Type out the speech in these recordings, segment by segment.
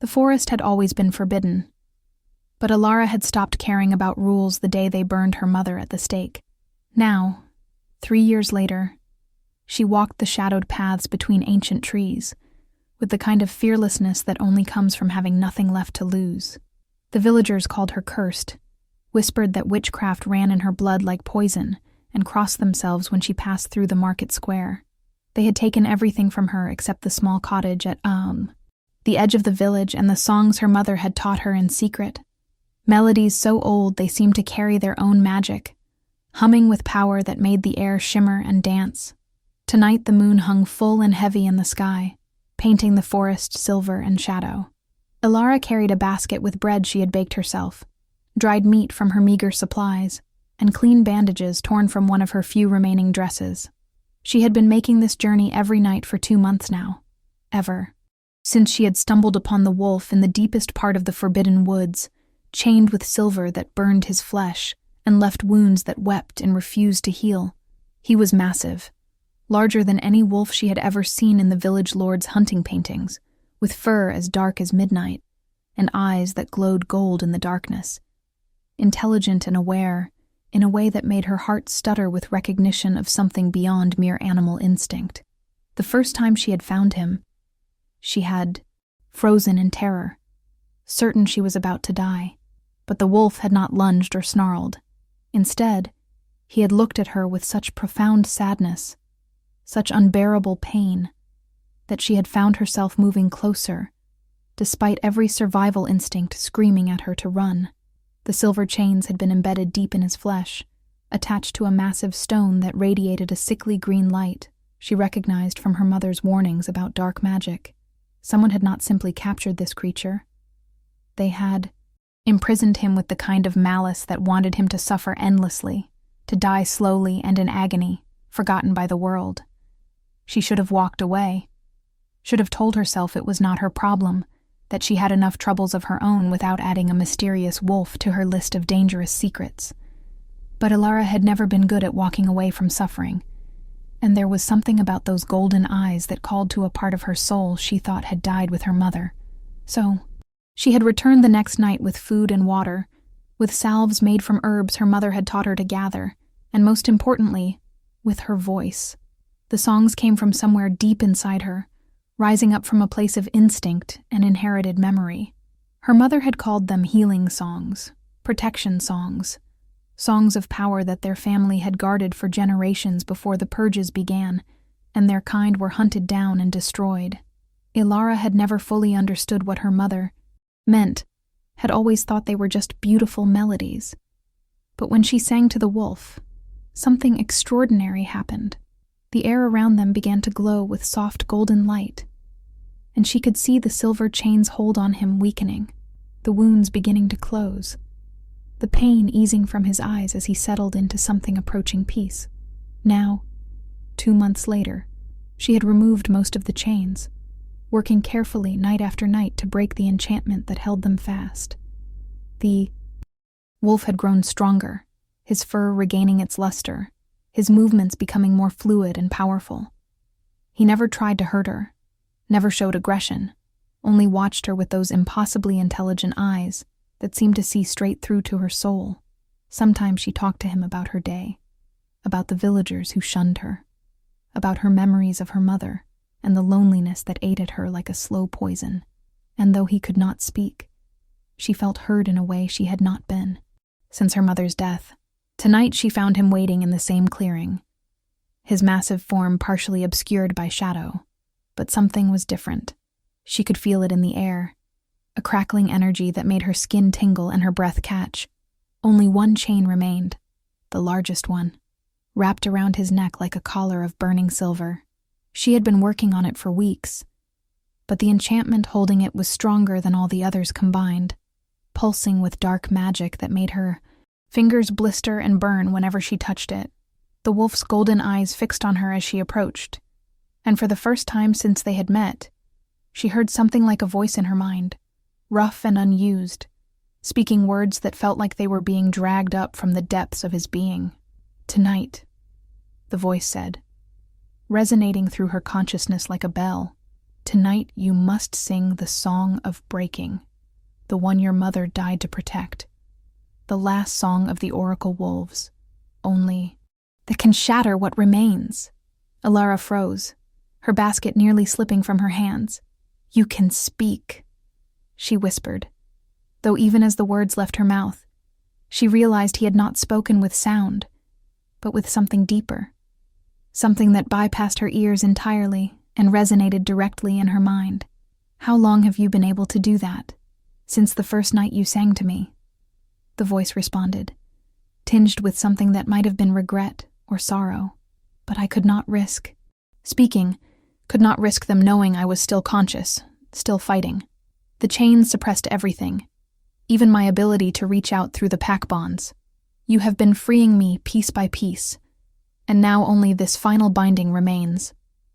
The forest had always been forbidden, but Alara had stopped caring about rules the day they burned her mother at the stake. Now, 3 years later, she walked the shadowed paths between ancient trees, with the kind of fearlessness that only comes from having nothing left to lose. The villagers called her cursed, whispered that witchcraft ran in her blood like poison, and crossed themselves when she passed through the market square. They had taken everything from her except the small cottage at the edge of the village, and the songs her mother had taught her in secret. Melodies so old they seemed to carry their own magic, humming with power that made the air shimmer and dance. Tonight the moon hung full and heavy in the sky, painting the forest silver and shadow. Alara carried a basket with bread she had baked herself, dried meat from her meager supplies, and clean bandages torn from one of her few remaining dresses. She had been making this journey every night for 2 months now. Ever. Since she had stumbled upon the wolf in the deepest part of the forbidden woods, chained with silver that burned his flesh and left wounds that wept and refused to heal. He was massive, larger than any wolf she had ever seen in the village lord's hunting paintings, with fur as dark as midnight, and eyes that glowed gold in the darkness. Intelligent and aware, in a way that made her heart stutter with recognition of something beyond mere animal instinct. The first time she had found him, she had frozen in terror, certain she was about to die. But the wolf had not lunged or snarled. Instead, he had looked at her with such profound sadness, such unbearable pain, that she had found herself moving closer, despite every survival instinct screaming at her to run. The silver chains had been embedded deep in his flesh, attached to a massive stone that radiated a sickly green light she recognized from her mother's warnings about dark magic. Someone had not simply captured this creature. They had imprisoned him with the kind of malice that wanted him to suffer endlessly, to die slowly and in agony, forgotten by the world. She should have walked away, should have told herself it was not her problem, that she had enough troubles of her own without adding a mysterious wolf to her list of dangerous secrets. But Alara had never been good at walking away from suffering, and there was something about those golden eyes that called to a part of her soul she thought had died with her mother. So she had returned the next night with food and water, with salves made from herbs her mother had taught her to gather, and most importantly, with her voice. The songs came from somewhere deep inside her, rising up from a place of instinct and inherited memory. Her mother had called them healing songs, protection songs, songs of power that their family had guarded for generations before the purges began, and their kind were hunted down and destroyed. Alara had never fully understood what her mother meant, had always thought they were just beautiful melodies. But when she sang to the wolf, something extraordinary happened. The air around them began to glow with soft golden light, and she could see the silver chains hold on him weakening, the wounds beginning to close, the pain easing from his eyes as he settled into something approaching peace. Now, 2 months later, she had removed most of the chains, working carefully night after night to break the enchantment that held them fast. The wolf had grown stronger, his fur regaining its luster, his movements becoming more fluid and powerful. He never tried to hurt her, never showed aggression, only watched her with those impossibly intelligent eyes that seemed to see straight through to her soul. Sometimes she talked to him about her day, about the villagers who shunned her, about her memories of her mother, and the loneliness that ate at her like a slow poison. And though he could not speak, she felt heard in a way she had not been since her mother's death. Tonight she found him waiting in the same clearing, his massive form partially obscured by shadow. But something was different. She could feel it in the air, a crackling energy that made her skin tingle and her breath catch. Only one chain remained, the largest one, wrapped around his neck like a collar of burning silver. She had been working on it for weeks, but the enchantment holding it was stronger than all the others combined, pulsing with dark magic that made her fingers blister and burn whenever she touched it. The wolf's golden eyes fixed on her as she approached, and for the first time since they had met, she heard something like a voice in her mind, rough and unused, speaking words that felt like they were being dragged up from the depths of his being. "Tonight," the voice said, resonating through her consciousness like a bell. Tonight you must sing the song of breaking, the one your mother died to protect. The last song of the Oracle Wolves, only that can shatter what remains. Alara froze, her basket nearly slipping from her hands. You can speak, she whispered, though even as the words left her mouth, she realized he had not spoken with sound, but with something deeper, something that bypassed her ears entirely and resonated directly in her mind. How long have you been able to do that? Since the first night you sang to me, the voice responded, tinged with something that might have been regret or sorrow. But I could not risk them knowing I was still conscious, still fighting. The chains suppressed everything, even my ability to reach out through the pack bonds. You have been freeing me piece by piece, and now only this final binding remains.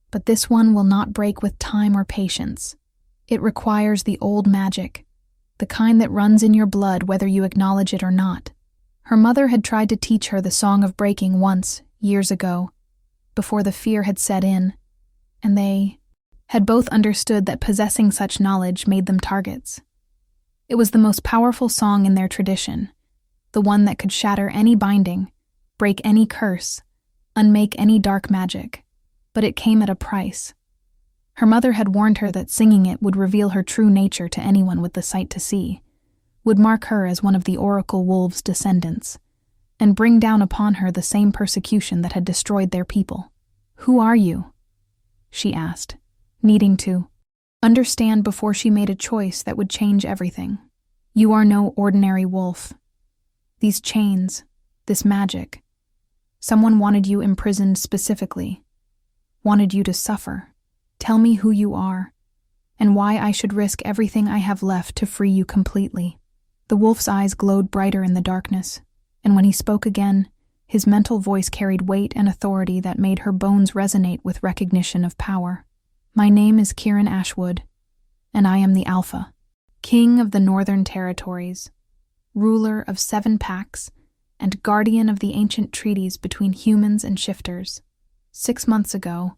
But this one will not break with time or patience. It requires the old magic, the kind that runs in your blood whether you acknowledge it or not. Her mother had tried to teach her the song of breaking once, years ago, before the fear had set in, and they had both understood that possessing such knowledge made them targets. It was the most powerful song in their tradition, the one that could shatter any binding, break any curse, unmake any dark magic. But it came at a price. Her mother had warned her that singing it would reveal her true nature to anyone with the sight to see, would mark her as one of the Oracle Wolves' descendants, and bring down upon her the same persecution that had destroyed their people. Who are you? She asked, needing to understand before she made a choice that would change everything. You are no ordinary wolf. These chains, this magic, someone wanted you imprisoned specifically, wanted you to suffer. Tell me who you are, and why I should risk everything I have left to free you completely. The wolf's eyes glowed brighter in the darkness, and when he spoke again, his mental voice carried weight and authority that made her bones resonate with recognition of power. My name is Kieran Ashwood, and I am the Alpha, King of the Northern Territories, ruler of 7 packs, and guardian of the ancient treaties between humans and shifters. 6 months ago,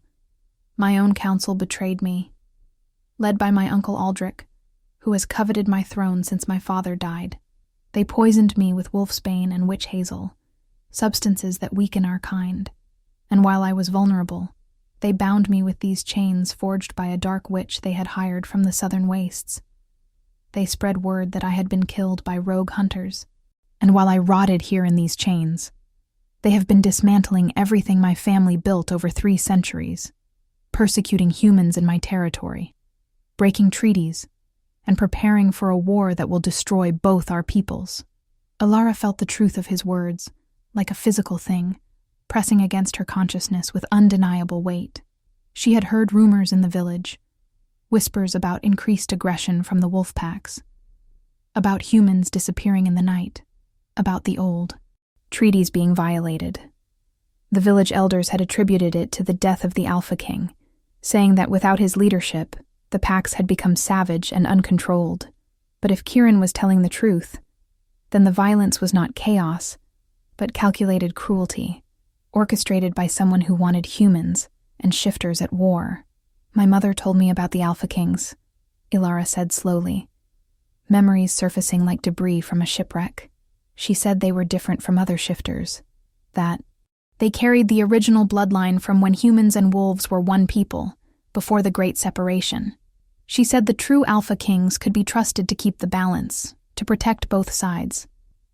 my own council betrayed me, led by my uncle Aldrich, who has coveted my throne since my father died. They poisoned me with wolfsbane and witch hazel, substances that weaken our kind, and while I was vulnerable, they bound me with these chains forged by a dark witch they had hired from the southern wastes. They spread word that I had been killed by rogue hunters, and while I rotted here in these chains, they have been dismantling everything my family built over 3 centuries, persecuting humans in my territory, breaking treaties, and preparing for a war that will destroy both our peoples. Alara felt the truth of his words, like a physical thing, pressing against her consciousness with undeniable weight. She had heard rumors in the village, whispers about increased aggression from the wolf packs, about humans disappearing in the night, about the old treaties being violated. The village elders had attributed it to the death of the Alpha King, saying that without his leadership, the packs had become savage and uncontrolled. But if Kieran was telling the truth, then the violence was not chaos, but calculated cruelty, orchestrated by someone who wanted humans and shifters at war. My mother told me about the Alpha Kings, Ilara said slowly, memories surfacing like debris from a shipwreck. She said they were different from other shifters, that they carried the original bloodline from when humans and wolves were one people, before the Great Separation. She said the true Alpha Kings could be trusted to keep the balance, to protect both sides.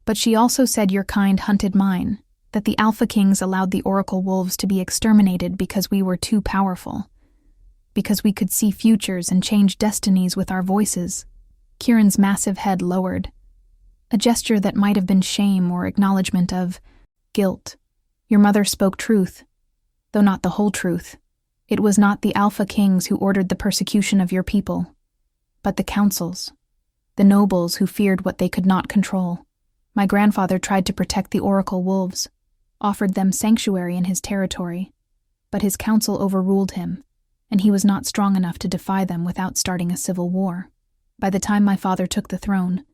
But she also said your kind hunted mine, that the Alpha Kings allowed the Oracle Wolves to be exterminated because we were too powerful, because we could see futures and change destinies with our voices. Kieran's massive head lowered, a gesture that might have been shame or acknowledgement of guilt. Your mother spoke truth, though not the whole truth. It was not the Alpha Kings who ordered the persecution of your people, but the councils, the nobles who feared what they could not control. My grandfather tried to protect the Oracle Wolves, offered them sanctuary in his territory, but his council overruled him, and he was not strong enough to defy them without starting a civil war. By the time my father took the throne,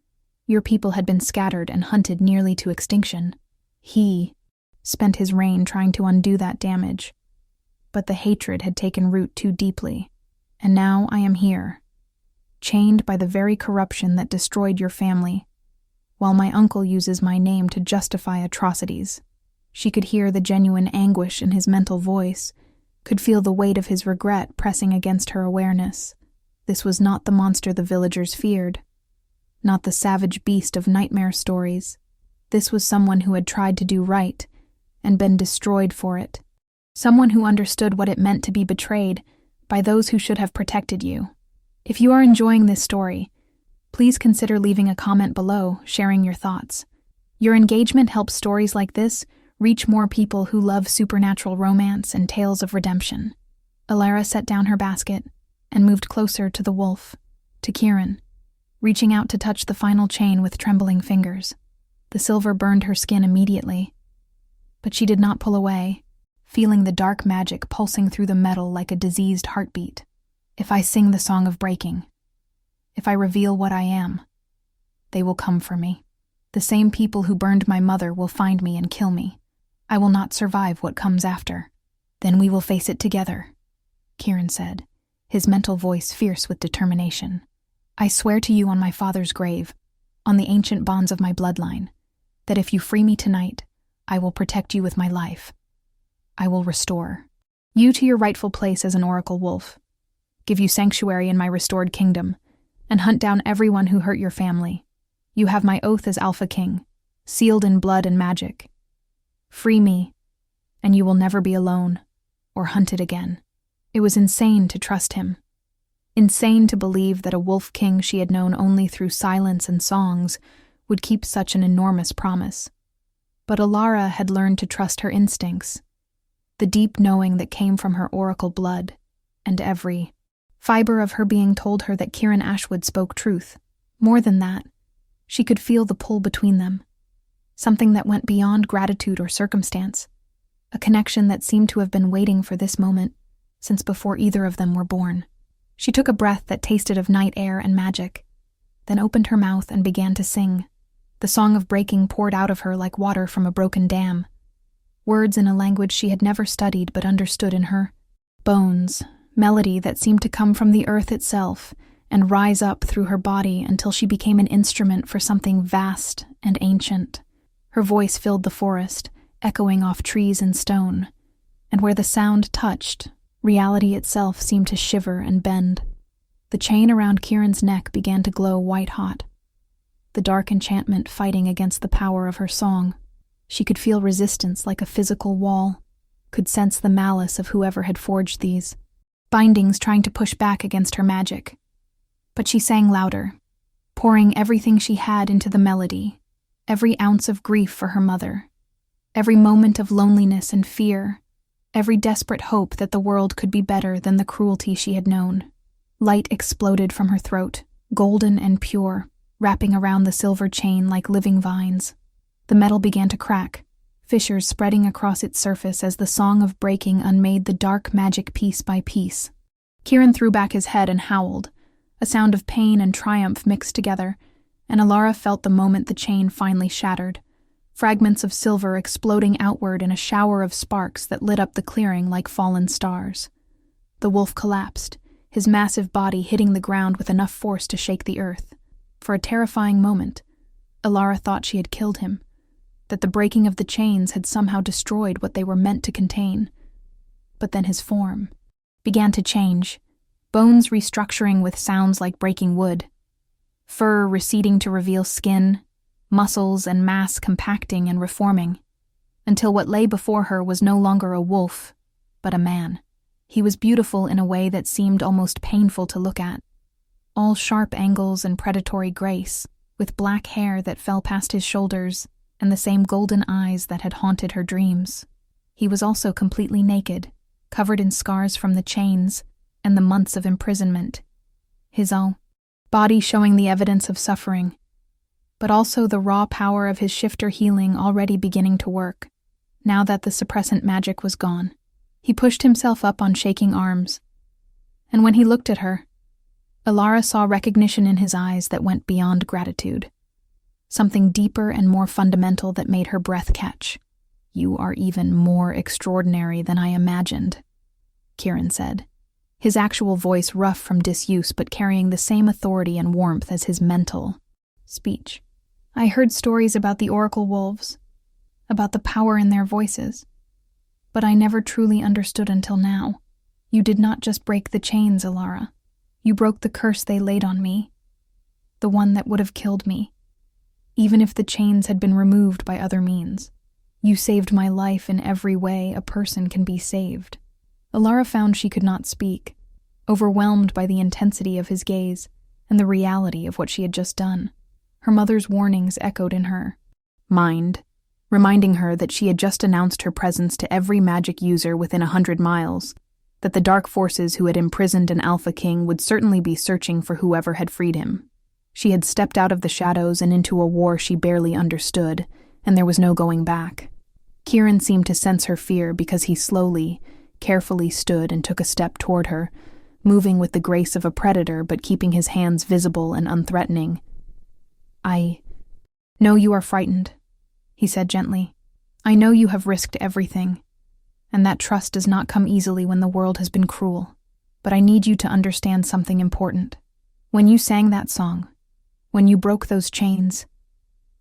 your people had been scattered and hunted nearly to extinction. He spent his reign trying to undo that damage, but the hatred had taken root too deeply, And now I am here, chained by the very corruption that destroyed your family, while my uncle uses my name to justify atrocities." She could hear the genuine anguish in his mental voice, could feel the weight of his regret pressing against her awareness. This was not the monster the villagers feared, not the savage beast of nightmare stories. This was someone who had tried to do right and been destroyed for it. Someone who understood what it meant to be betrayed by those who should have protected you. If you are enjoying this story, please consider leaving a comment below, sharing your thoughts. Your engagement helps stories like this reach more people who love supernatural romance and tales of redemption. Alara set down her basket and moved closer to the wolf, to Kieran, reaching out to touch the final chain with trembling fingers. The silver burned her skin immediately, but she did not pull away, feeling the dark magic pulsing through the metal like a diseased heartbeat. "If I sing the song of breaking, if I reveal what I am, they will come for me. The same people who burned my mother will find me and kill me. I will not survive what comes after. Then we will face it together," Kieran said, his mental voice fierce with determination. "I swear to you on my father's grave, on the ancient bonds of my bloodline, that if you free me tonight, I will protect you with my life. I will restore you to your rightful place as an oracle wolf, give you sanctuary in my restored kingdom, and hunt down everyone who hurt your family. You have my oath as Alpha King, sealed in blood and magic. Free me, and you will never be alone or hunted again." It was insane to trust him. Insane to believe that a wolf king she had known only through silence and songs would keep such an enormous promise. But Alara had learned to trust her instincts, the deep knowing that came from her oracle blood, and every fiber of her being told her that Kieran Ashwood spoke truth. More than that, she could feel the pull between them, something that went beyond gratitude or circumstance, a connection that seemed to have been waiting for this moment since before either of them were born. She took a breath that tasted of night air and magic, then opened her mouth and began to sing. The song of breaking poured out of her like water from a broken dam, words in a language she had never studied but understood in her bones, melody that seemed to come from the earth itself and rise up through her body until she became an instrument for something vast and ancient. Her voice filled the forest, echoing off trees and stone, and where the sound touched, reality itself seemed to shiver and bend. The chain around Kieran's neck began to glow white-hot, the dark enchantment fighting against the power of her song. She could feel resistance like a physical wall, could sense the malice of whoever had forged these bindings trying to push back against her magic. But she sang louder, pouring everything she had into the melody, every ounce of grief for her mother, every moment of loneliness and fear, every desperate hope that the world could be better than the cruelty she had known. Light exploded from her throat, golden and pure, wrapping around the silver chain like living vines. The metal began to crack, fissures spreading across its surface as the song of breaking unmade the dark magic piece by piece. Kieran threw back his head and howled, a sound of pain and triumph mixed together, and Alara felt the moment the chain finally shattered, fragments of silver exploding outward in a shower of sparks that lit up the clearing like fallen stars. The wolf collapsed, his massive body hitting the ground with enough force to shake the earth. For a terrifying moment, Alara thought she had killed him, that the breaking of the chains had somehow destroyed what they were meant to contain. But then his form began to change, bones restructuring with sounds like breaking wood, fur receding to reveal skin, muscles and mass compacting and reforming, until what lay before her was no longer a wolf, but a man. He was beautiful in a way that seemed almost painful to look at, all sharp angles and predatory grace, with black hair that fell past his shoulders and the same golden eyes that had haunted her dreams. He was also completely naked, covered in scars from the chains and the months of imprisonment, his own body showing the evidence of suffering, but also the raw power of his shifter healing already beginning to work, now that the suppressant magic was gone. He pushed himself up on shaking arms, and when he looked at her, Alara saw recognition in his eyes that went beyond gratitude, something deeper and more fundamental that made her breath catch. "You are even more extraordinary than I imagined," Kieran said, his actual voice rough from disuse but carrying the same authority and warmth as his mental speech. "I heard stories about the oracle wolves, about the power in their voices, but I never truly understood until now. You did not just break the chains, Alara. You broke the curse they laid on me, the one that would have killed me, even if the chains had been removed by other means. You saved my life in every way a person can be saved." Alara found she could not speak, overwhelmed by the intensity of his gaze and the reality of what she had just done. Her mother's warnings echoed in her mind, reminding her that she had just announced her presence to every magic user within 100 miles, that the dark forces who had imprisoned an Alpha King would certainly be searching for whoever had freed him. She had stepped out of the shadows and into a war she barely understood, and there was no going back. Kieran seemed to sense her fear because he slowly, carefully stood and took a step toward her, moving with the grace of a predator but keeping his hands visible and unthreatening. "I know you are frightened," he said gently. "I know you have risked everything, and that trust does not come easily when the world has been cruel. But I need you to understand something important. When you sang that song, when you broke those chains,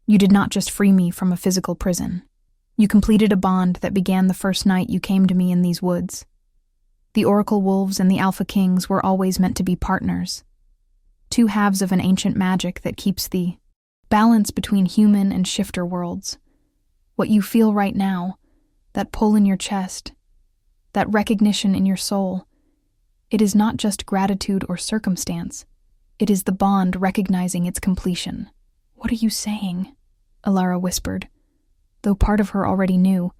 you did not just free me from a physical prison. You completed a bond that began the first night you came to me in these woods. The Oracle Wolves and the Alpha Kings were always meant to be partners, two halves of an ancient magic that keeps the balance between human and shifter worlds. What you feel right now, that pull in your chest, that recognition in your soul, it is not just gratitude or circumstance. It is the bond recognizing its completion." "What are you saying?" Alara whispered, though part of her already knew,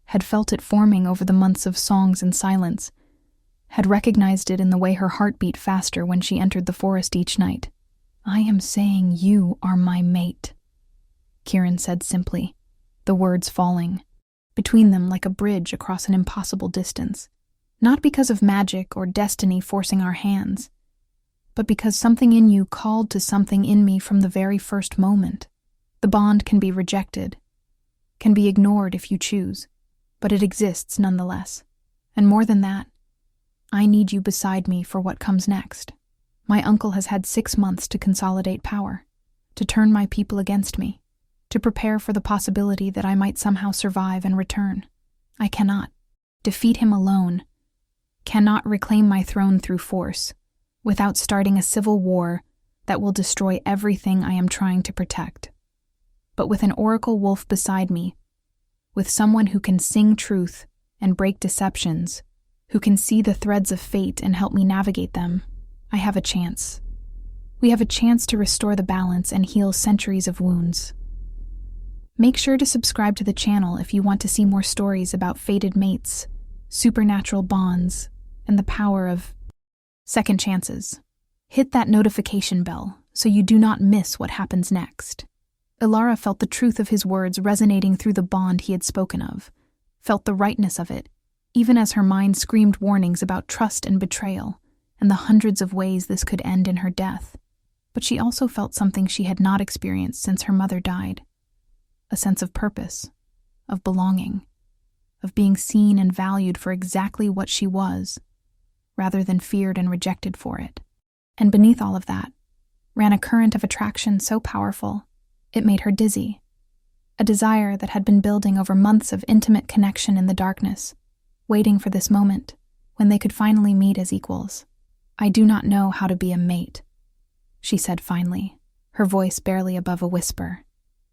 had felt it forming over the months of songs and silence, had recognized it in the way her heart beat faster when she entered the forest each night. "I am saying you are my mate," Kieran said simply, the words falling between them like a bridge across an impossible distance. "Not because of magic or destiny forcing our hands, but because something in you called to something in me from the very first moment. The bond can be rejected, can be ignored if you choose, but it exists nonetheless. And more than that, I need you beside me for what comes next. My uncle has had 6 months to consolidate power, to turn my people against me, to prepare for the possibility that I might somehow survive and return. I cannot defeat him alone, cannot reclaim my throne through force, without starting a civil war that will destroy everything I am trying to protect. But with an oracle wolf beside me, with someone who can sing truth and break deceptions, who can see the threads of fate and help me navigate them, I have a chance. We have a chance to restore the balance and heal centuries of wounds." Make sure to subscribe to the channel if you want to see more stories about fated mates, supernatural bonds, and the power of second chances. Hit that notification bell so you do not miss what happens next. Alara felt the truth of his words resonating through the bond he had spoken of, felt the rightness of it, even as her mind screamed warnings about trust and betrayal, and the hundreds of ways this could end in her death. But she also felt something she had not experienced since her mother died. A sense of purpose, of belonging, of being seen and valued for exactly what she was, rather than feared and rejected for it. And beneath all of that ran a current of attraction so powerful, it made her dizzy. A desire that had been building over months of intimate connection in the darkness, waiting for this moment when they could finally meet as equals. "I do not know how to be a mate," she said finally, her voice barely above a whisper.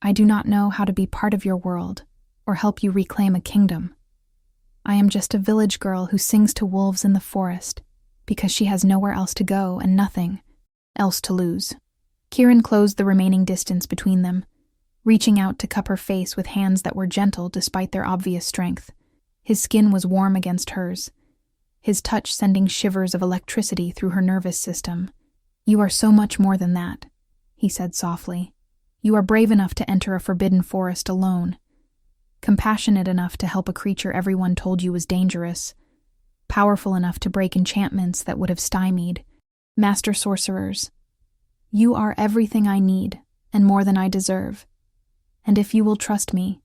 "I do not know how to be part of your world or help you reclaim a kingdom. I am just a village girl who sings to wolves in the forest because she has nowhere else to go and nothing else to lose." Kieran closed the remaining distance between them, reaching out to cup her face with hands that were gentle despite their obvious strength. His skin was warm against hers, his touch sending shivers of electricity through her nervous system. "You are so much more than that," he said softly. "You are brave enough to enter a forbidden forest alone, compassionate enough to help a creature everyone told you was dangerous, powerful enough to break enchantments that would have stymied master sorcerers. You are everything I need, and more than I deserve. And if you will trust me,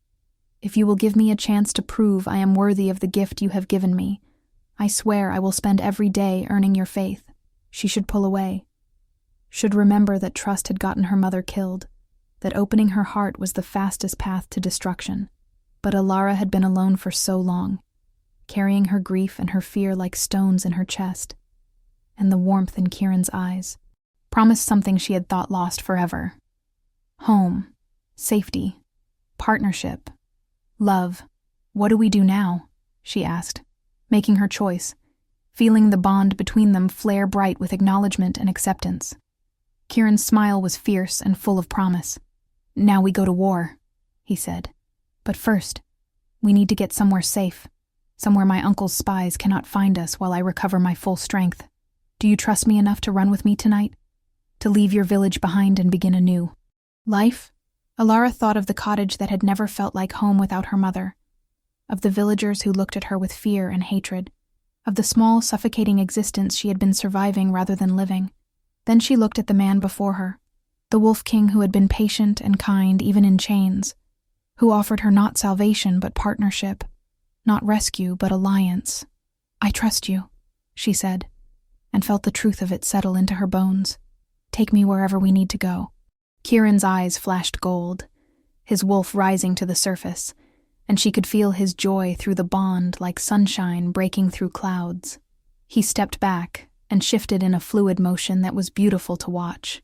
if you will give me a chance to prove I am worthy of the gift you have given me, I swear I will spend every day earning your faith. She should pull away. Should remember that trust had gotten her mother killed, that opening her heart was the fastest path to destruction. But Alara had been alone for so long, carrying her grief and her fear like stones in her chest, and the warmth in Kieran's eyes promised something she had thought lost forever. Home, safety, partnership, love. What do we do now? She asked, making her choice, feeling the bond between them flare bright with acknowledgement and acceptance. Kieran's smile was fierce and full of promise. Now we go to war, he said. But first, we need to get somewhere safe, somewhere my uncle's spies cannot find us while I recover my full strength. Do you trust me enough to run with me tonight? To leave your village behind and begin anew? Life? Alara thought of the cottage that had never felt like home without her mother, of the villagers who looked at her with fear and hatred, of the small, suffocating existence she had been surviving rather than living. Then she looked at the man before her, the Wolf King who had been patient and kind even in chains, who offered her not salvation but partnership, not rescue but alliance. I trust you, she said, and felt the truth of it settle into her bones. Take me wherever we need to go. Kieran's eyes flashed gold, his wolf rising to the surface, and she could feel his joy through the bond like sunshine breaking through clouds. He stepped back and shifted in a fluid motion that was beautiful to watch,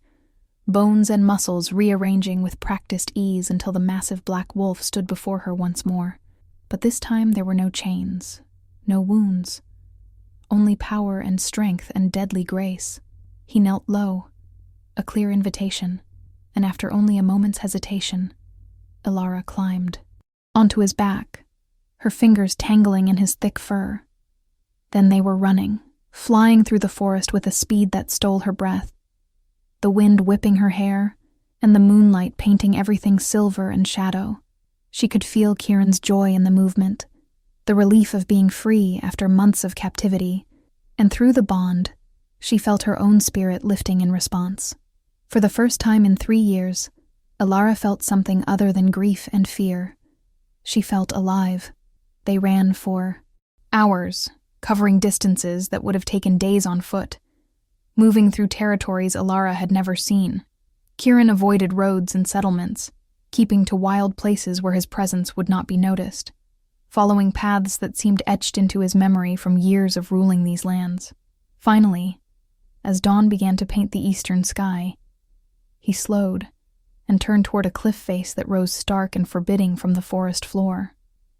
bones and muscles rearranging with practiced ease until the massive black wolf stood before her once more. But this time there were no chains, no wounds, only power and strength and deadly grace. He knelt low, a clear invitation, and after only a moment's hesitation, Alara climbed onto his back, her fingers tangling in his thick fur. Then they were running, flying through the forest with a speed that stole her breath, the wind whipping her hair, and the moonlight painting everything silver and shadow. She could feel Kieran's joy in the movement, the relief of being free after months of captivity, and through the bond, she felt her own spirit lifting in response. For the first time in 3 years, Alara felt something other than grief and fear. She felt alive. They ran for hours, covering distances that would have taken days on foot, moving through territories Alara had never seen. Kieran avoided roads and settlements, keeping to wild places where his presence would not be noticed, following paths that seemed etched into his memory from years of ruling these lands. Finally, as dawn began to paint the eastern sky, he slowed and turned toward a cliff face that rose stark and forbidding from the forest floor.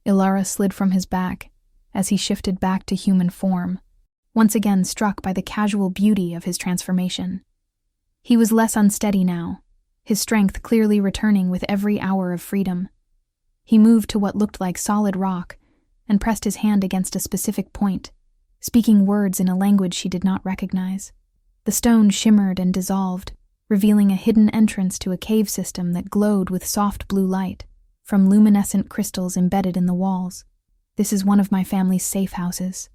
Alara slid from his back as he shifted back to human form, once again struck by the casual beauty of his transformation. He was less unsteady now, his strength clearly returning with every hour of freedom. He moved to what looked like solid rock and pressed his hand against a specific point, speaking words in a language she did not recognize. The stone shimmered and dissolved, revealing a hidden entrance to a cave system that glowed with soft blue light from luminescent crystals embedded in the walls. This is one of my family's safe houses,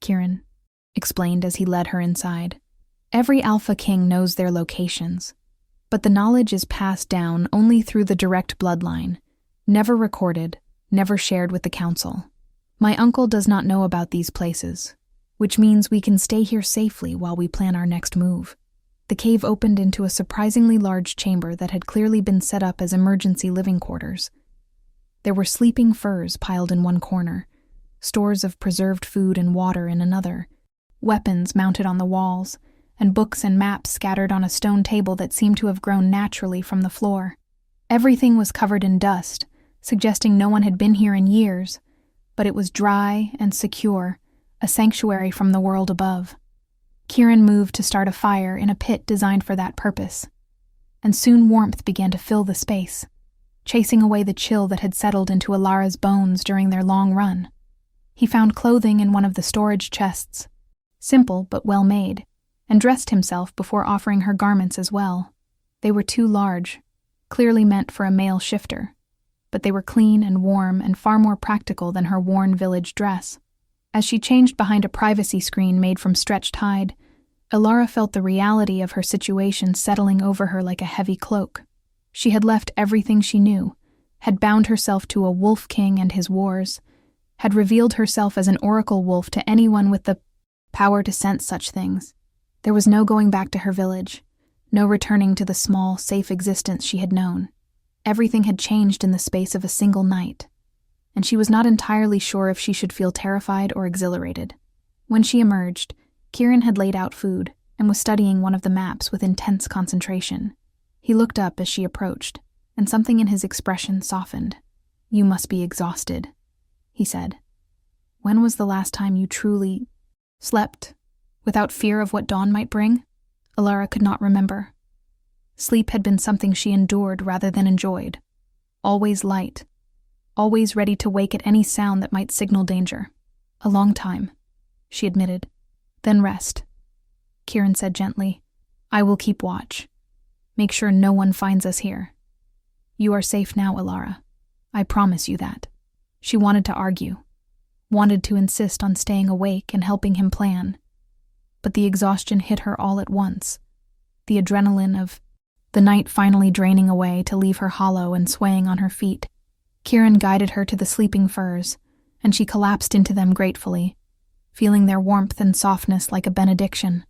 Kieran explained as he led her inside. Every Alpha King knows their locations, but the knowledge is passed down only through the direct bloodline, never recorded, never shared with the council. My uncle does not know about these places, which means we can stay here safely while we plan our next move. The cave opened into a surprisingly large chamber that had clearly been set up as emergency living quarters. There were sleeping furs piled in one corner, stores of preserved food and water in another, weapons mounted on the walls, and books and maps scattered on a stone table that seemed to have grown naturally from the floor. Everything was covered in dust, suggesting no one had been here in years, but it was dry and secure, a sanctuary from the world above. Kieran moved to start a fire in a pit designed for that purpose, and soon warmth began to fill the space, chasing away the chill that had settled into Alara's bones during their long run. He found clothing in one of the storage chests, simple but well made, and dressed himself before offering her garments as well. They were too large, clearly meant for a male shifter, but they were clean and warm and far more practical than her worn village dress. As she changed behind a privacy screen made from stretched hide, Alara felt the reality of her situation settling over her like a heavy cloak. She had left everything she knew, had bound herself to a wolf king and his wars, had revealed herself as an oracle wolf to anyone with the power to sense such things. There was no going back to her village, no returning to the small, safe existence she had known. Everything had changed in the space of a single night, and she was not entirely sure if she should feel terrified or exhilarated. When she emerged, Kieran had laid out food and was studying one of the maps with intense concentration. He looked up as she approached, and something in his expression softened. "You must be exhausted," he said. "When was the last time you truly slept, without fear of what dawn might bring?" Alara could not remember. Sleep had been something she endured rather than enjoyed. Always light, always ready to wake at any sound that might signal danger. "A long time," she admitted. "Then rest," Kieran said gently. "I will keep watch. Make sure no one finds us here. You are safe now, Alara. I promise you that." She wanted to argue, wanted to insist on staying awake and helping him plan. But the exhaustion hit her all at once. The adrenaline of the night finally draining away to leave her hollow and swaying on her feet. Kieran guided her to the sleeping firs, and she collapsed into them gratefully, feeling their warmth and softness like a benediction.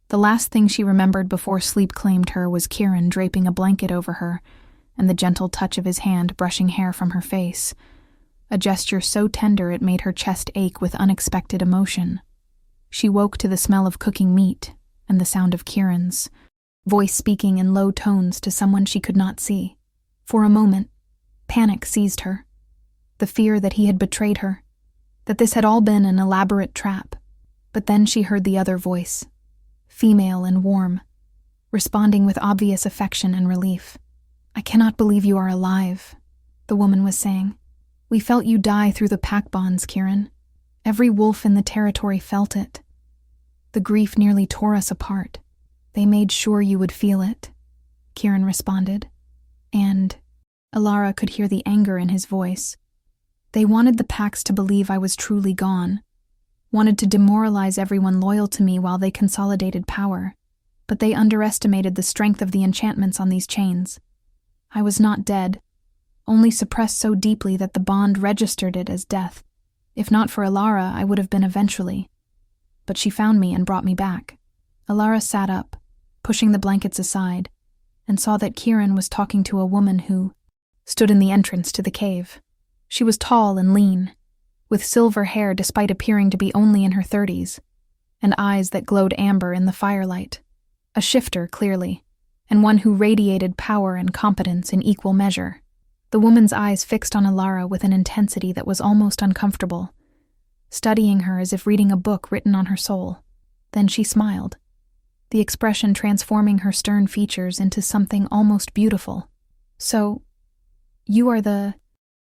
The last thing she remembered before sleep claimed her was Kieran draping a blanket over her and the gentle touch of his hand brushing hair from her face, a gesture so tender it made her chest ache with unexpected emotion. She woke to the smell of cooking meat and the sound of Kieran's voice speaking in low tones to someone she could not see. For a moment, panic seized her, the fear that he had betrayed her, that this had all been an elaborate trap. But then she heard the other voice, female and warm, responding with obvious affection and relief. "I cannot believe you are alive," the woman was saying. "We felt you die through the pack bonds, Kieran. Every wolf in the territory felt it. The grief nearly tore us apart. They made sure you would feel it," Kieran responded. And Alara could hear the anger in his voice. "They wanted the packs to believe I was truly gone, wanted to demoralize everyone loyal to me while they consolidated power, but they underestimated the strength of the enchantments on these chains. I was not dead, only suppressed so deeply that the bond registered it as death. If not for Alara, I would have been eventually. But she found me and brought me back." Alara sat up, pushing the blankets aside, and saw that Kieran was talking to a woman who stood in the entrance to the cave. She was tall and lean, with silver hair despite appearing to be only in her 30s, and eyes that glowed amber in the firelight. A shifter, clearly, and one who radiated power and competence in equal measure. The woman's eyes fixed on Alara with an intensity that was almost uncomfortable, studying her as if reading a book written on her soul. Then she smiled, the expression transforming her stern features into something almost beautiful. "So, you are the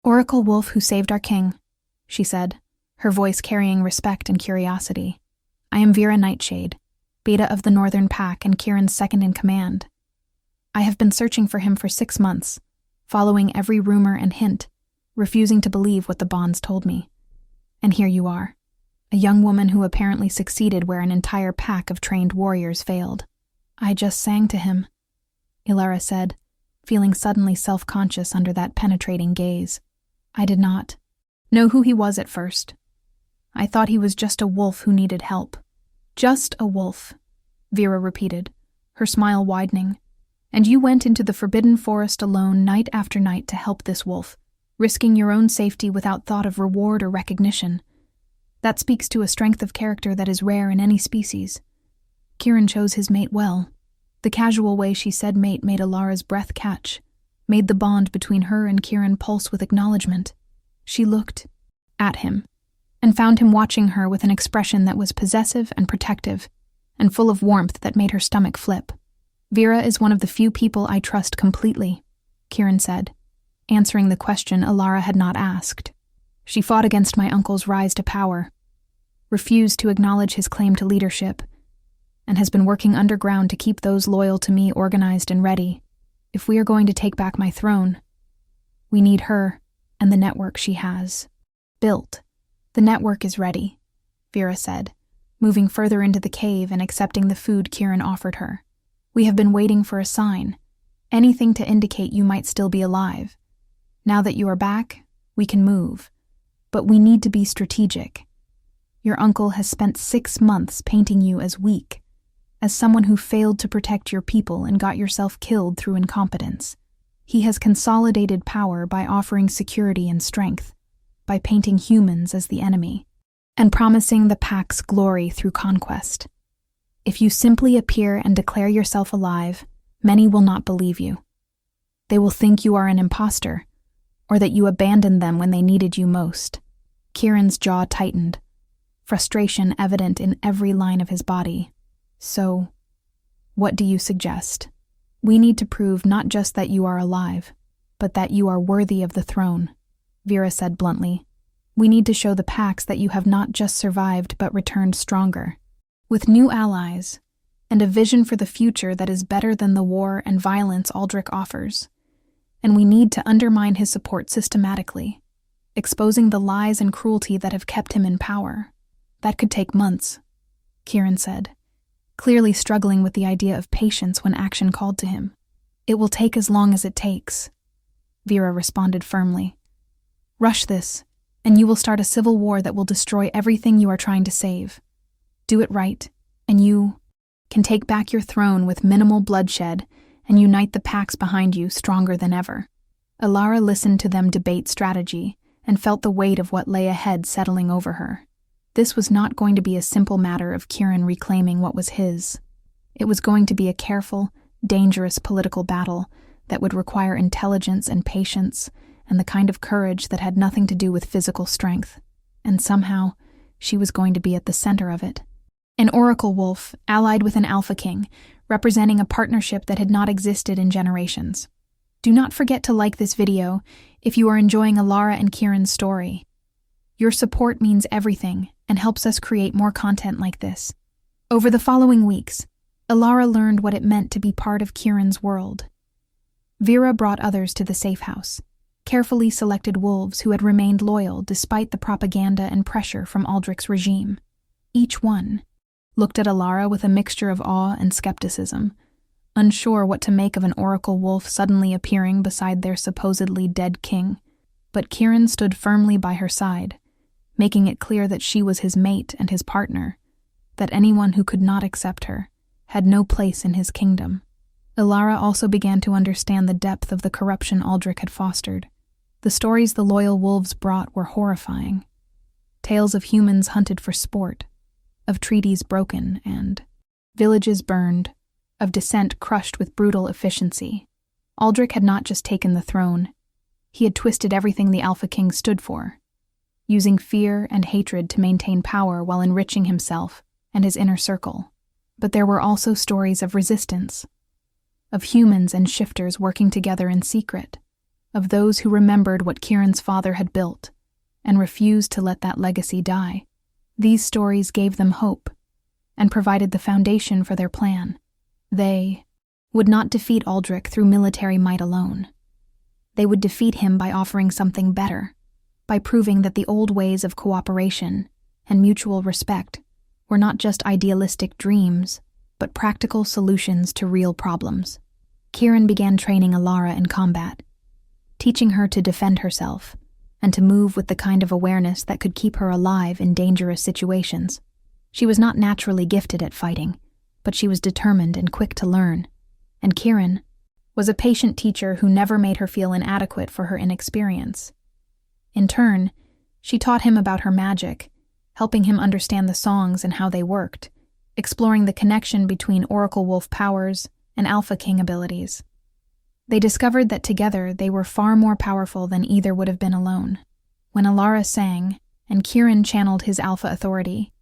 oracle wolf who saved our king," she said, her voice carrying respect and curiosity. "I am Vera Nightshade, Beta of the Northern Pack and Kieran's second in command. I have been searching for him for 6 months, following every rumor and hint, refusing to believe what the bonds told me. And here you are, a young woman who apparently succeeded where an entire pack of trained warriors failed." "I just sang to him," Alara said, feeling suddenly self-conscious under that penetrating gaze. "I did not know who he was at first. I thought he was just a wolf who needed help." "Just a wolf," Vera repeated, her smile widening. "And you went into the forbidden forest alone night after night to help this wolf, risking your own safety without thought of reward or recognition. That speaks to a strength of character that is rare in any species. Kieran chose his mate well." The casual way she said mate made Alara's breath catch, made the bond between her and Kieran pulse with acknowledgement. She looked at him and found him watching her with an expression that was possessive and protective, and full of warmth that made her stomach flip. "Vera is one of the few people I trust completely," Kieran said, answering the question Alara had not asked. "She fought against my uncle's rise to power, refused to acknowledge his claim to leadership, and has been working underground to keep those loyal to me organized and ready. If we are going to take back my throne, we need her and the network she has built." "The network is ready," Vera said, moving further into the cave and accepting the food Kieran offered her. "We have been waiting for a sign, anything to indicate you might still be alive. Now that you are back, we can move. But we need to be strategic. Your uncle has spent 6 months painting you as weak, as someone who failed to protect your people and got yourself killed through incompetence. He has consolidated power by offering security and strength, by painting humans as the enemy, and promising the Pack's glory through conquest. If you simply appear and declare yourself alive, many will not believe you. They will think you are an imposter, or that you abandoned them when they needed you most. Kieran's jaw tightened, frustration evident in every line of his body. So, what do you suggest? We need to prove not just that you are alive, but that you are worthy of the throne, Vera said bluntly. We need to show the Pax that you have not just survived but returned stronger, with new allies, and a vision for the future that is better than the war and violence Aldrich offers. And we need to undermine his support systematically, exposing the lies and cruelty that have kept him in power. That could take months, Kieran said, clearly struggling with the idea of patience when action called to him. It will take as long as it takes, Vera responded firmly. Rush this, and you will start a civil war that will destroy everything you are trying to save. Do it right, and you can take back your throne with minimal bloodshed and unite the Pax behind you stronger than ever. Alara listened to them debate strategy and felt the weight of what lay ahead settling over her. This was not going to be a simple matter of Kieran reclaiming what was his. It was going to be a careful, dangerous political battle that would require intelligence and patience and the kind of courage that had nothing to do with physical strength. And somehow, she was going to be at the center of it. An oracle wolf allied with an alpha king, representing a partnership that had not existed in generations. Do not forget to like this video if you are enjoying Alara and Kieran's story. Your support means everything and helps us create more content like this. Over the following weeks, Alara learned what it meant to be part of Kieran's world. Vera brought others to the safe house, carefully selected wolves who had remained loyal despite the propaganda and pressure from Aldrich's regime. Each one looked at Alara with a mixture of awe and skepticism, unsure what to make of an oracle wolf suddenly appearing beside their supposedly dead king. But Kieran stood firmly by her side, making it clear that she was his mate and his partner, that anyone who could not accept her had no place in his kingdom. Alara also began to understand the depth of the corruption Aldrich had fostered. The stories the loyal wolves brought were horrifying. Tales of humans hunted for sport, of treaties broken and villages burned, of dissent crushed with brutal efficiency. Aldrich had not just taken the throne, he had twisted everything the Alpha King stood for, using fear and hatred to maintain power while enriching himself and his inner circle. But there were also stories of resistance, of humans and shifters working together in secret, of those who remembered what Kieran's father had built and refused to let that legacy die. These stories gave them hope and provided the foundation for their plan. They would not defeat Aldrich through military might alone. They would defeat him by offering something better, by proving that the old ways of cooperation and mutual respect were not just idealistic dreams, but practical solutions to real problems. Kieran began training Alara in combat, teaching her to defend herself and to move with the kind of awareness that could keep her alive in dangerous situations. She was not naturally gifted at fighting, but she was determined and quick to learn, and Kieran was a patient teacher who never made her feel inadequate for her inexperience. In turn, she taught him about her magic, helping him understand the songs and how they worked, exploring the connection between Oracle Wolf powers and Alpha King abilities. They discovered that together they were far more powerful than either would have been alone. When Alara sang and Kieran channeled his alpha authority,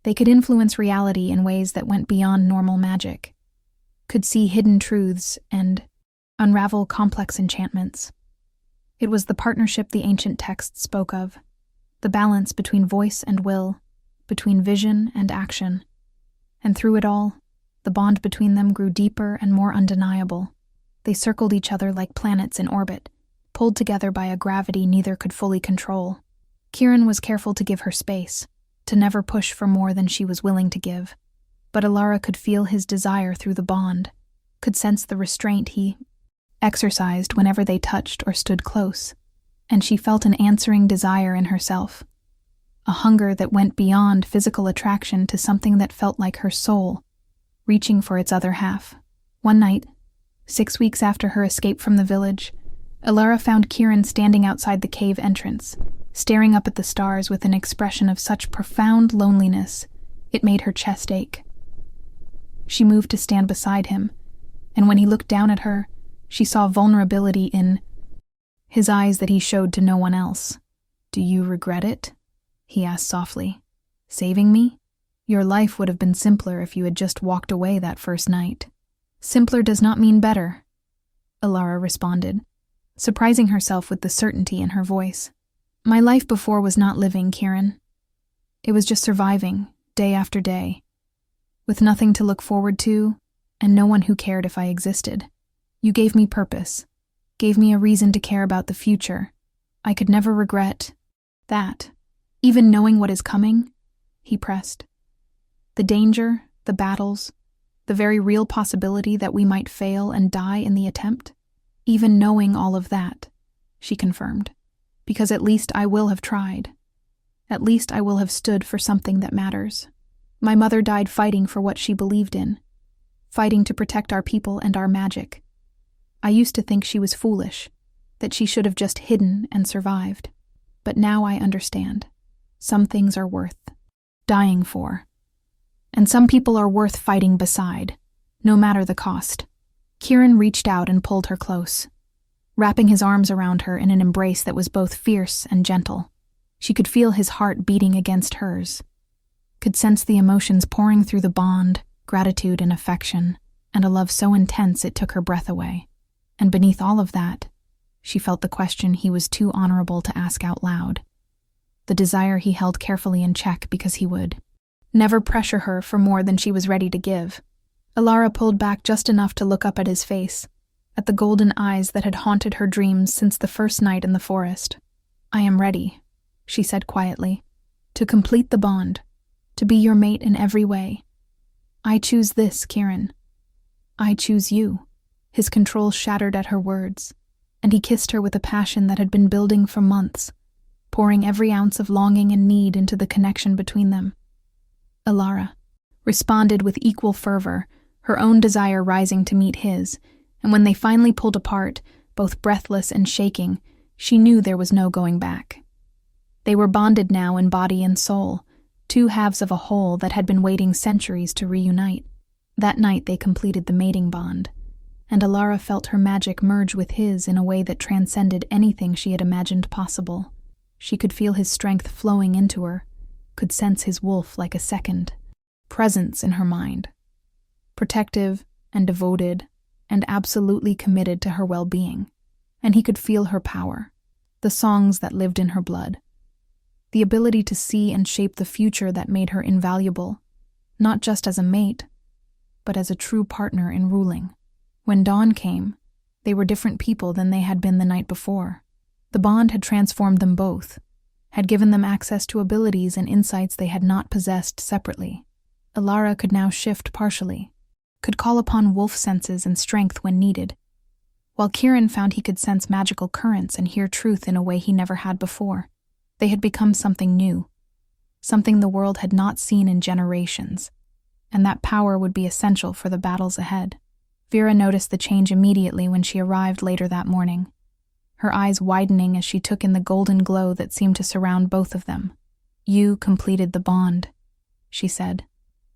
they could influence reality in ways that went beyond normal magic, could see hidden truths and unravel complex enchantments. It was the partnership the ancient texts spoke of, the balance between voice and will, between vision and action. And through it all, the bond between them grew deeper and more undeniable. They circled each other like planets in orbit, pulled together by a gravity neither could fully control. Kieran was careful to give her space, to never push for more than she was willing to give. But Alara could feel his desire through the bond, could sense the restraint he exercised whenever they touched or stood close. and she felt an answering desire in herself, a hunger that went beyond physical attraction to something that felt like her soul, reaching for its other half. One night, 6 weeks after her escape from the village, Alara found Kieran standing outside the cave entrance, staring up at the stars with an expression of such profound loneliness it made her chest ache. She moved to stand beside him, and when he looked down at her, she saw vulnerability in his eyes that he showed to no one else. "Do you regret it?" he asked softly. "Saving me? Your life would have been simpler if you had just walked away that first night." "Simpler does not mean better," Alara responded, surprising herself with the certainty in her voice. "My life before was not living, Kieran. It was just surviving, day after day, with nothing to look forward to, and no one who cared if I existed. You gave me purpose, gave me a reason to care about the future. I could never regret that, even knowing what is coming," he pressed. "The danger, the battles, the very real possibility that we might fail and die in the attempt. Even knowing all of that," she confirmed, "because at least I will have tried. At least I will have stood for something that matters. My mother died fighting for what she believed in, fighting to protect our people and our magic. I used to think she was foolish, that she should have just hidden and survived. But now I understand. Some things are worth dying for. And some people are worth fighting beside, no matter the cost." Kieran reached out and pulled her close, wrapping his arms around her in an embrace that was both fierce and gentle. She could feel his heart beating against hers, could sense the emotions pouring through the bond, gratitude and affection, and a love so intense it took her breath away. And beneath all of that, she felt the question he was too honorable to ask out loud, the desire he held carefully in check because he would never pressure her for more than she was ready to give. Alara pulled back just enough to look up at his face, at the golden eyes that had haunted her dreams since the first night in the forest. "I am ready," she said quietly, "to complete the bond, to be your mate in every way. I choose this, Kieran. I choose you." His control shattered at her words, and he kissed her with a passion that had been building for months, pouring every ounce of longing and need into the connection between them. Alara responded with equal fervor, her own desire rising to meet his, and when they finally pulled apart, both breathless and shaking, she knew there was no going back. They were bonded now in body and soul, two halves of a whole that had been waiting centuries to reunite. That night they completed the mating bond, and Alara felt her magic merge with his in a way that transcended anything she had imagined possible. She could feel his strength flowing into her, could sense his wolf like a second presence in her mind, protective and devoted and absolutely committed to her well-being. And he could feel her power, the songs that lived in her blood, the ability to see and shape the future that made her invaluable, not just as a mate, but as a true partner in ruling. When dawn came, they were different people than they had been the night before. The bond had transformed them both, had given them access to abilities and insights they had not possessed separately. Alara could now shift partially, could call upon wolf senses and strength when needed, while Kieran found he could sense magical currents and hear truth in a way he never had before. They had become something new, something the world had not seen in generations, and that power would be essential for the battles ahead. Vera noticed the change immediately when she arrived later that morning, her eyes widening as she took in the golden glow that seemed to surround both of them. "You completed the bond," she said,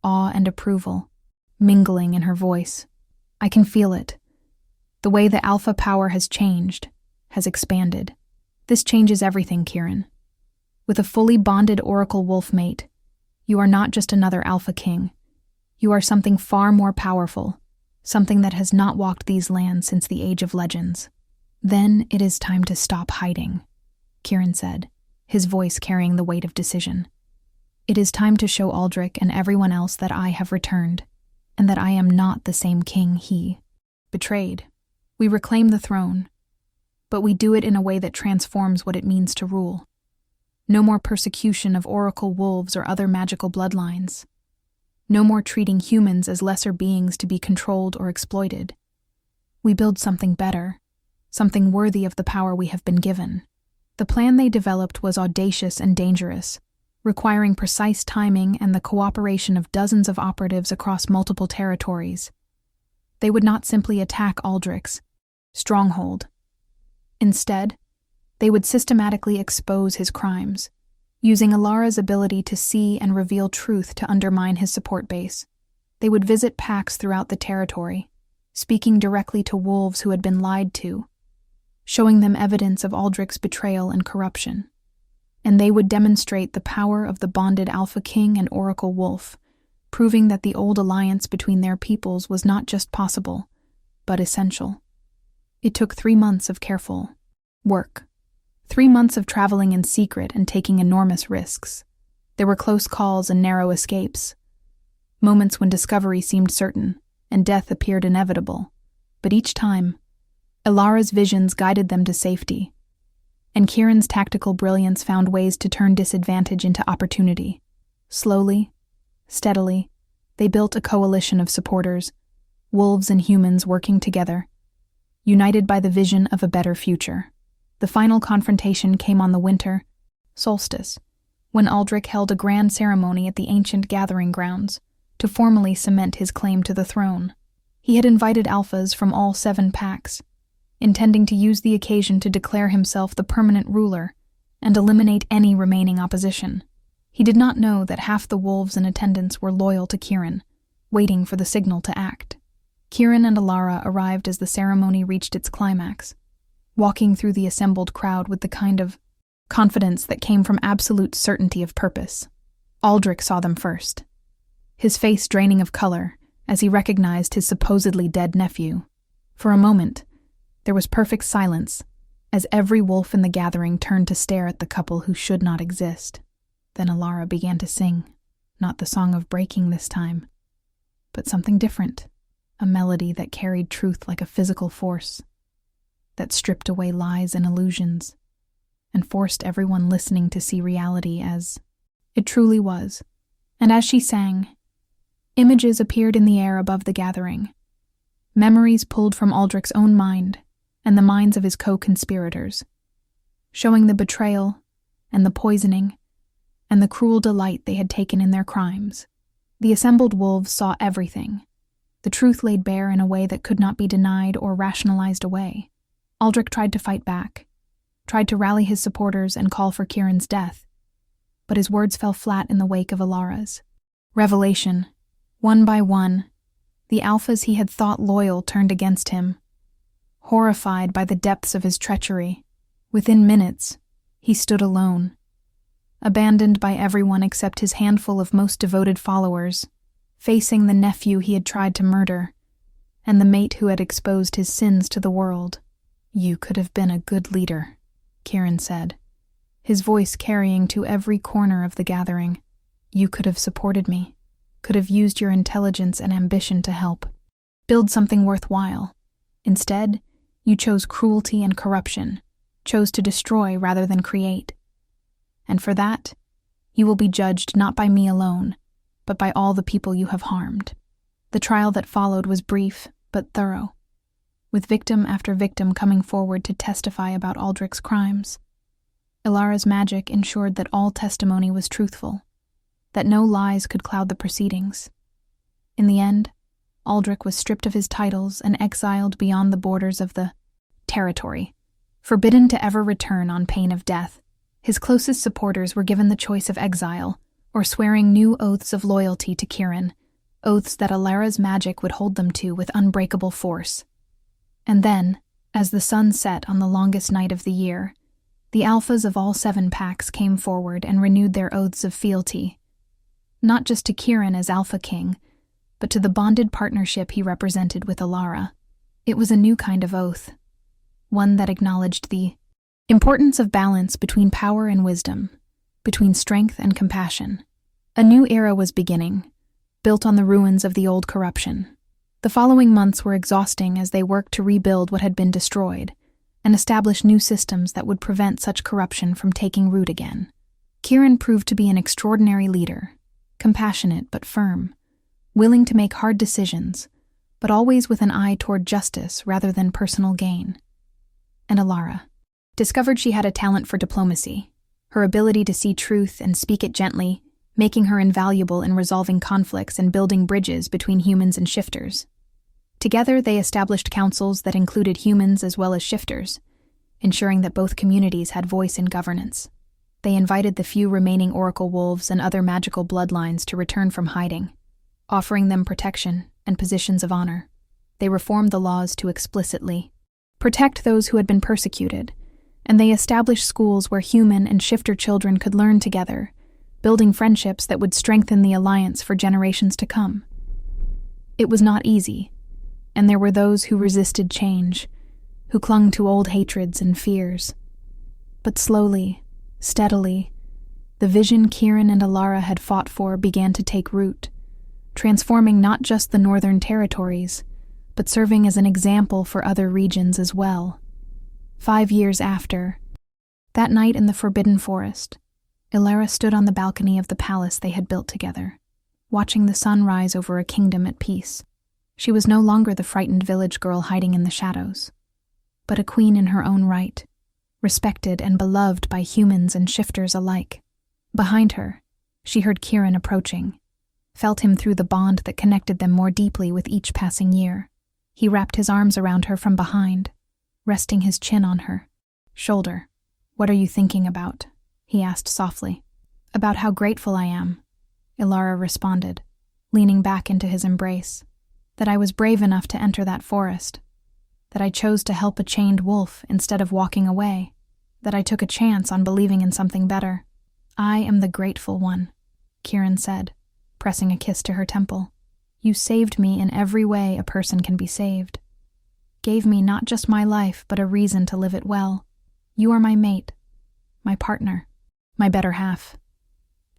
awe and approval mingling in her voice. "I can feel it. The way the alpha power has changed, has expanded. This changes everything, Kieran. With a fully bonded Oracle wolf mate, you are not just another alpha king. You are something far more powerful, something that has not walked these lands since the Age of Legends." "Then it is time to stop hiding," Kieran said, his voice carrying the weight of decision. "It is time to show Aldrich and everyone else that I have returned, and that I am not the same king he betrayed. We reclaim the throne, but we do it in a way that transforms what it means to rule. No more persecution of Oracle wolves or other magical bloodlines. No more treating humans as lesser beings to be controlled or exploited. We build something better, something worthy of the power we have been given. The plan they developed was audacious and dangerous, requiring precise timing and the cooperation of dozens of operatives across multiple territories. They would not simply attack Aldrich's stronghold. Instead, they would systematically expose his crimes, using Alara's ability to see and reveal truth to undermine his support base. They would visit packs throughout the territory, speaking directly to wolves who had been lied to, showing them evidence of Aldrich's betrayal and corruption. And they would demonstrate the power of the bonded Alpha King and Oracle Wolf, proving that the old alliance between their peoples was not just possible, but essential. It took 3 months of careful work. 3 months of traveling in secret and taking enormous risks. There were close calls and narrow escapes. Moments when discovery seemed certain and death appeared inevitable. But each time, Alara's visions guided them to safety, and Kieran's tactical brilliance found ways to turn disadvantage into opportunity. Slowly, steadily, they built a coalition of supporters, wolves and humans working together, united by the vision of a better future. The final confrontation came on the winter solstice, when Aldrich held a grand ceremony at the ancient gathering grounds to formally cement his claim to the throne. He had invited alphas from all 7 packs, intending to use the occasion to declare himself the permanent ruler and eliminate any remaining opposition. He did not know that half the wolves in attendance were loyal to Kieran, waiting for the signal to act. Kieran and Alara arrived as the ceremony reached its climax, walking through the assembled crowd with the kind of confidence that came from absolute certainty of purpose. Aldrich saw them first, his face draining of color as he recognized his supposedly dead nephew. For a moment, there was perfect silence as every wolf in the gathering turned to stare at the couple who should not exist. Then Alara began to sing, not the song of breaking this time, but something different, a melody that carried truth like a physical force, that stripped away lies and illusions, and forced everyone listening to see reality as it truly was. And as she sang, images appeared in the air above the gathering, memories pulled from Aldrich's own mind and the minds of his co-conspirators, showing the betrayal and the poisoning and the cruel delight they had taken in their crimes. The assembled wolves saw everything, the truth laid bare in a way that could not be denied or rationalized away. Aldrich tried to fight back, tried to rally his supporters and call for Kieran's death, but his words fell flat in the wake of Alara's revelation. One by one, the alphas he had thought loyal turned against him, horrified by the depths of his treachery. Within minutes, he stood alone, abandoned by everyone except his handful of most devoted followers, facing the nephew he had tried to murder, and the mate who had exposed his sins to the world. "You could have been a good leader," Kieran said, his voice carrying to every corner of the gathering. "You could have supported me, could have used your intelligence and ambition to help, build something worthwhile. Instead, you chose cruelty and corruption, chose to destroy rather than create. And for that, you will be judged not by me alone, but by all the people you have harmed." The trial that followed was brief but thorough, with victim after victim coming forward to testify about Aldrich's crimes. Alara's magic ensured that all testimony was truthful, that no lies could cloud the proceedings. In the end, Aldrich was stripped of his titles and exiled beyond the borders of the territory, forbidden to ever return on pain of death. His closest supporters were given the choice of exile or swearing new oaths of loyalty to Kieran, oaths that Alara's magic would hold them to with unbreakable force. And then, as the sun set on the longest night of the year, the alphas of all 7 packs came forward and renewed their oaths of fealty, not just to Kieran as Alpha King, but to the bonded partnership he represented with Alara. It was a new kind of oath, one that acknowledged the importance of balance between power and wisdom, between strength and compassion. A new era was beginning, built on the ruins of the old corruption. The following months were exhausting as they worked to rebuild what had been destroyed and establish new systems that would prevent such corruption from taking root again. Kieran proved to be an extraordinary leader, compassionate but firm, willing to make hard decisions, but always with an eye toward justice rather than personal gain. And Alara, discovered she had a talent for diplomacy, her ability to see truth and speak it gently, making her invaluable in resolving conflicts and building bridges between humans and shifters. Together, they established councils that included humans as well as shifters, ensuring that both communities had voice in governance. They invited the few remaining oracle wolves and other magical bloodlines to return from hiding, offering them protection and positions of honor. They reformed the laws to explicitly protect those who had been persecuted, and they established schools where human and shifter children could learn together, building friendships that would strengthen the alliance for generations to come. It was not easy, and there were those who resisted change, who clung to old hatreds and fears. But slowly, steadily, the vision Kieran and Alara had fought for began to take root, transforming not just the northern territories, but serving as an example for other regions as well. 5 years after, that night in the Forbidden Forest, Alara stood on the balcony of the palace they had built together, watching the sun rise over a kingdom at peace. She was no longer the frightened village girl hiding in the shadows, but a queen in her own right, respected and beloved by humans and shifters alike. Behind her, she heard Kieran approaching, felt him through the bond that connected them more deeply with each passing year. He wrapped his arms around her from behind, resting his chin on her shoulder. "What are you thinking about?" he asked softly. "About how grateful I am," Alara responded, leaning back into his embrace. "That I was brave enough to enter that forest. That I chose to help a chained wolf instead of walking away. That I took a chance on believing in something better. I am the grateful one," Kieran said, pressing a kiss to her temple. "You saved me in every way a person can be saved. Gave me not just my life, but a reason to live it well. You are my mate, my partner, my better half.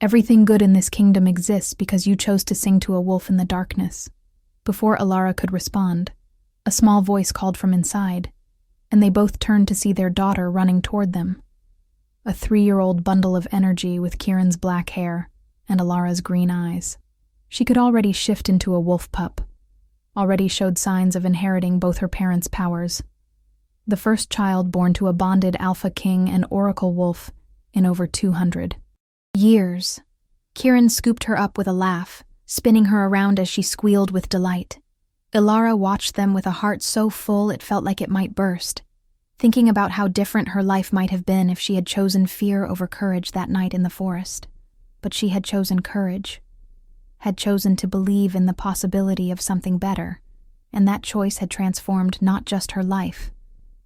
Everything good in this kingdom exists because you chose to sing to a wolf in the darkness." Before Alara could respond, a small voice called from inside, and they both turned to see their daughter running toward them. A 3-year-old bundle of energy with Kieran's black hair and Alara's green eyes. She could already shift into a wolf pup, already showed signs of inheriting both her parents' powers. The first child born to a bonded alpha king and oracle wolf in over 200 years. Kieran scooped her up with a laugh, spinning her around as she squealed with delight. Alara watched them with a heart so full it felt like it might burst, thinking about how different her life might have been if she had chosen fear over courage that night in the forest. But she had chosen courage, had chosen to believe in the possibility of something better, and that choice had transformed not just her life,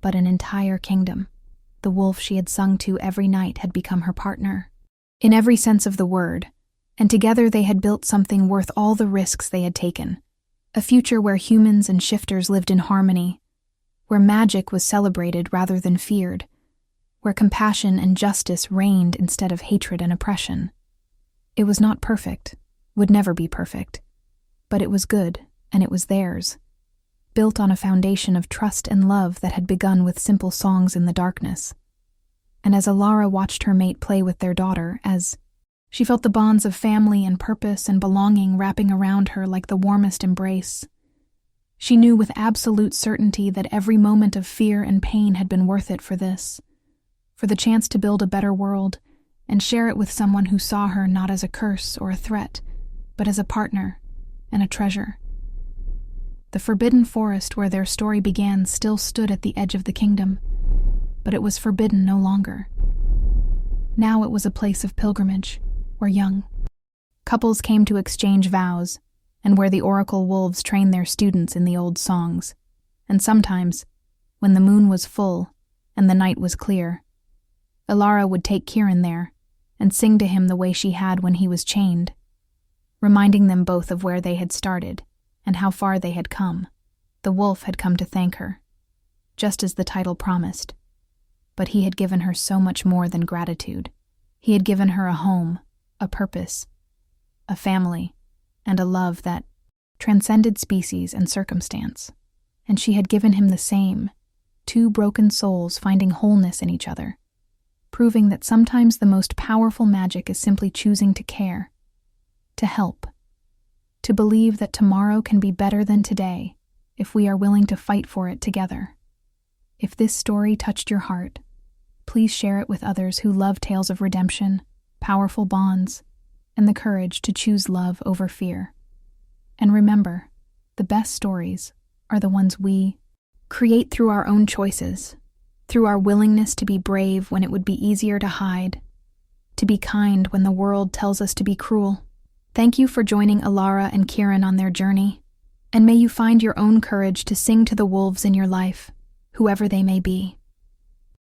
but an entire kingdom. The wolf she had sung to every night had become her partner, in every sense of the word, and together they had built something worth all the risks they had taken. A future where humans and shifters lived in harmony, where magic was celebrated rather than feared, where compassion and justice reigned instead of hatred and oppression. It was not perfect, would never be perfect, but it was good, and it was theirs, built on a foundation of trust and love that had begun with simple songs in the darkness. And as Alara watched her mate play with their daughter, as she felt the bonds of family and purpose and belonging wrapping around her like the warmest embrace, she knew with absolute certainty that every moment of fear and pain had been worth it for this, for the chance to build a better world and share it with someone who saw her not as a curse or a threat, but as a partner and a treasure. The forbidden forest where their story began still stood at the edge of the kingdom, but it was forbidden no longer. Now it was a place of pilgrimage, where young couples came to exchange vows, and where the oracle wolves trained their students in the old songs. And sometimes, when the moon was full and the night was clear, Alara would take Kieran there and sing to him the way she had when he was chained, reminding them both of where they had started and how far they had come. The wolf had come to thank her, just as the title promised, but he had given her so much more than gratitude. He had given her a home, a purpose, a family, and a love that transcended species and circumstance. And she had given him the same, 2 broken souls finding wholeness in each other, proving that sometimes the most powerful magic is simply choosing to care, to help, to believe that tomorrow can be better than today if we are willing to fight for it together. If this story touched your heart, please share it with others who love tales of redemption, powerful bonds, and the courage to choose love over fear. And remember, the best stories are the ones we create through our own choices, through our willingness to be brave when it would be easier to hide, to be kind when the world tells us to be cruel. Thank you for joining Alara and Kieran on their journey, and may you find your own courage to sing to the wolves in your life, whoever they may be.